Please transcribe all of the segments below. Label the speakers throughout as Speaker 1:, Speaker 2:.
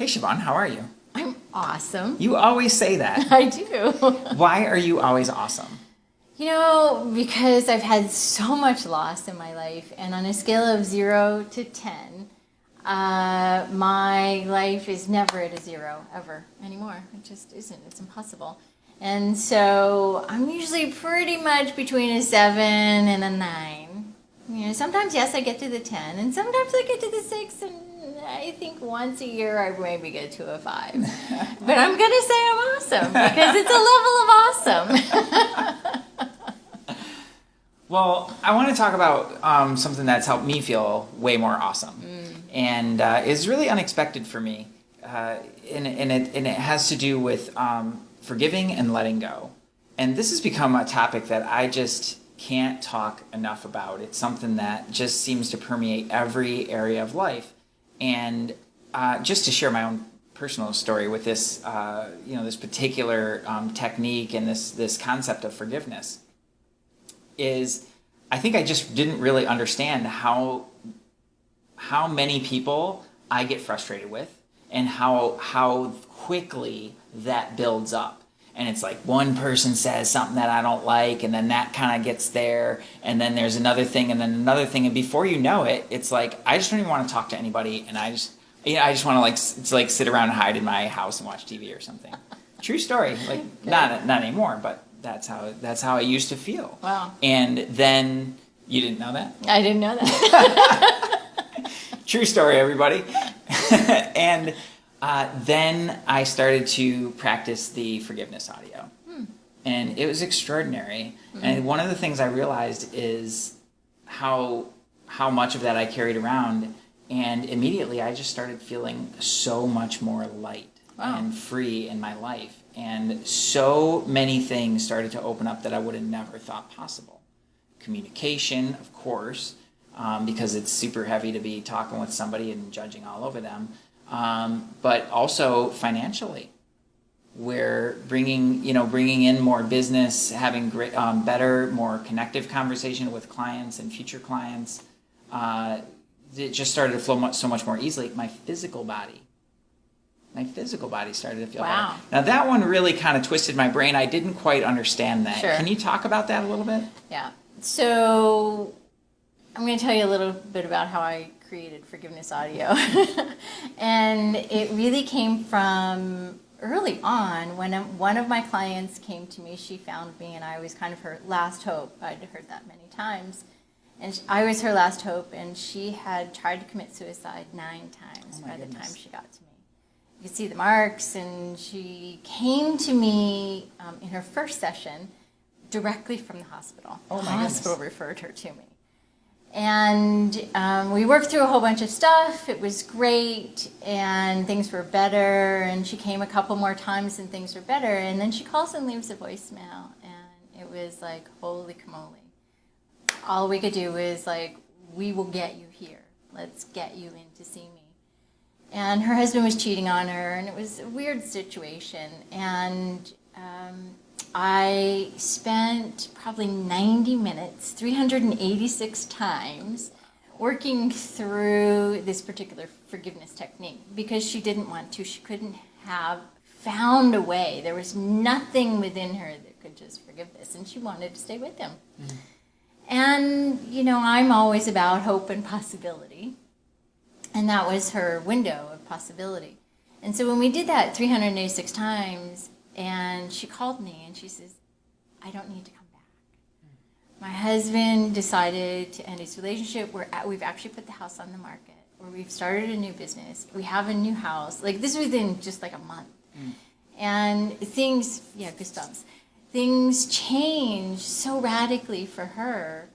Speaker 1: Sheevaun, how are you?
Speaker 2: I'm awesome.
Speaker 1: You always say that.
Speaker 2: I do.
Speaker 1: Why are you always awesome?
Speaker 2: Because I've had so much loss in my life, and on a scale of 0 to 10, my life is never at a 0 ever anymore. It just isn't. It's impossible. And so I'm usually pretty much between a 7 and a 9. Sometimes, yes, I get to the 10, and sometimes I get to the 6, and I think once a year I maybe get to a 5. But I'm going to say I'm awesome because it's a level of awesome.
Speaker 1: Well, I want to talk about something that's helped me feel way more awesome, and is really unexpected for me, and it has to do with forgiving and letting go. And this has become a topic that I just can't talk enough about. It's something that just seems to permeate every area of life. And just to share my own personal story with this, this particular technique and this concept of forgiveness, is I think I just didn't really understand how many people I get frustrated with and how quickly that builds up. And it's like one person says something that I don't like, and then that kind of gets there, and then there's another thing, and then another thing, and before you know it, it's like I just don't even want to talk to anybody, and I just want to sit around and hide in my house and watch TV or something. True story. Like not anymore, but that's how I used to feel.
Speaker 2: Wow.
Speaker 1: And then you didn't know that?
Speaker 2: I didn't know that.
Speaker 1: True story, everybody. And then I started to practice the forgiveness audio. And it was extraordinary. Mm-hmm. And one of the things I realized is how much of that I carried around. And immediately I just started feeling so much more light and free in my life. And so many things started to open up that I would have never thought possible. Communication, of course, because it's super heavy to be talking with somebody and judging all over them. But also financially, we're bringing in more business, having great, better, more connective conversation with clients and future clients. It just started to flow so much more easily. My physical body started to feel better. Now that one really kind of twisted my brain. I didn't quite understand that.
Speaker 2: Sure.
Speaker 1: Can you talk about that a little bit?
Speaker 2: Yeah. So I'm going to tell you a little bit about how I created Forgiveness Audio. And it really came from early on when one of my clients came to me. She found me, and I was kind of her last hope. I'd heard that many times. And I was her last hope, and she had tried to commit suicide 9 times by the time she got to me. You could see the marks, and she came to me in her first session directly from the hospital.
Speaker 1: Oh, my
Speaker 2: The hospital
Speaker 1: goodness.
Speaker 2: referred her to me. And we worked through a whole bunch of stuff. It was great, and things were better, and she came a couple more times, and things were better. And then she calls and leaves a voicemail, and it was like, holy camole. All we could do was like, we will get you here. Let's get you in to see me. And her husband was cheating on her, and it was a weird situation. And I spent probably 90 minutes, 386 times, working through this particular forgiveness technique because she didn't want to. She couldn't have found a way. There was nothing within her that could just forgive this, and she wanted to stay with him. Mm-hmm. And, I'm always about hope and possibility. And that was her window of possibility. And so when we did that 386 times, and she called me and she says, I don't need to come back. My husband decided to end his relationship. We've actually put the house on the market, or we've started a new business. We have a new house. Like, this within just like a month. And goosebumps. Things changed so radically for her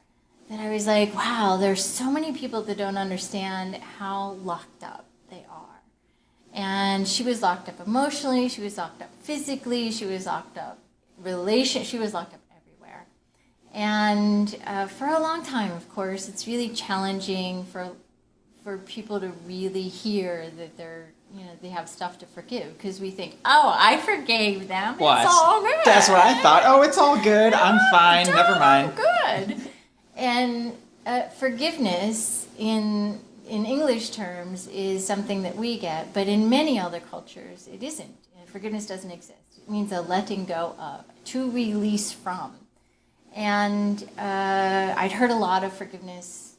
Speaker 2: that I was like, wow, there's so many people that don't understand how locked up they are. And she was locked up emotionally, she was locked up physically, she was locked up she was locked up everywhere. And for a long time, of course, it's really challenging for people to really hear that they have stuff to forgive, because we think, oh, I forgave them. It's all good.
Speaker 1: That's what I thought. Oh, it's all good. I'm fine. Never mind.
Speaker 2: Good. And forgiveness in in English terms is something that we get, but in many other cultures it isn't. Forgiveness doesn't exist. It means a letting go of, to release from. And I'd heard a lot of forgiveness,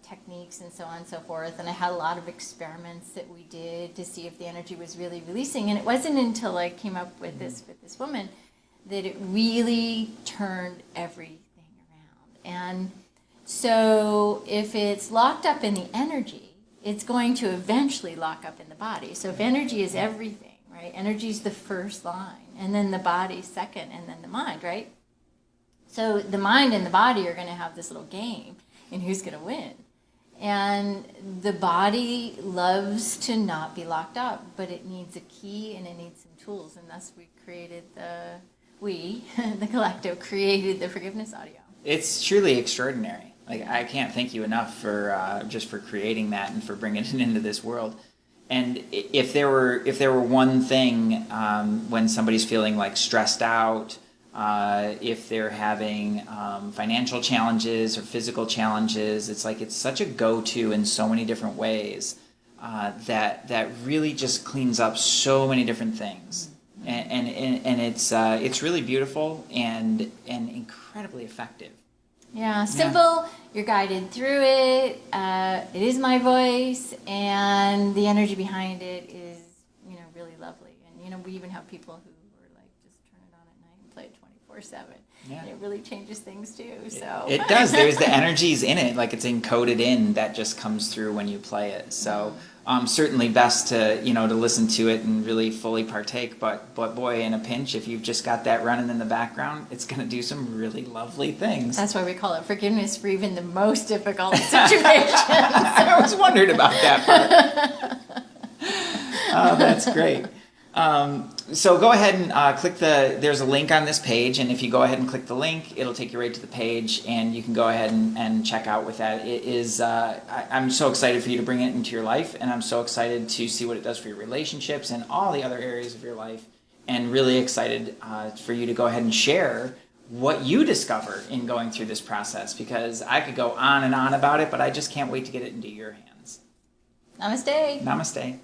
Speaker 2: techniques and so on and so forth, and I had a lot of experiments that we did to see if the energy was really releasing. And it wasn't until I came up with this woman that it really turned everything around. And so if it's locked up in the energy, it's going to eventually lock up in the body. So if energy is everything, right? Energy is the first line, and then the body second, and then the mind, right? So the mind and the body are going to have this little game in who's going to win. And the body loves to not be locked up, but it needs a key and it needs some tools, and thus the collective, created the forgiveness audio. It's
Speaker 1: truly extraordinary. Like, I can't thank you enough for just for creating that and for bringing it into this world. And if there were one thing when somebody's feeling like stressed out, if they're having financial challenges or physical challenges, it's such a go-to in so many different ways that really just cleans up so many different things, and it's really beautiful and incredibly effective.
Speaker 2: Yeah, simple. Yeah. You're guided through it. It is my voice, and the energy behind it is, really lovely. And we even have people who are like, just turn it on at night and play it 24/7. Yeah. And it really changes things too. So
Speaker 1: it does. There's the energies in it, like it's encoded in, that just comes through when you play it. So certainly best to to listen to it and really fully partake. But boy, in a pinch, if you've just got that running in the background, it's going to do some really lovely things.
Speaker 2: That's why we call it forgiveness for even the most difficult situations.
Speaker 1: I always wondered about that part. Oh, that's great. So go ahead and click there's a link on this page, and if you go ahead and click the link, it'll take you right to the page, and you can go ahead and check out with that. It is, I'm so excited for you to bring it into your life, and I'm so excited to see what it does for your relationships and all the other areas of your life, and really excited for you to go ahead and share what you discover in going through this process, because I could go on and on about it, but I just can't wait to get it into your hands.
Speaker 2: Namaste.
Speaker 1: Namaste.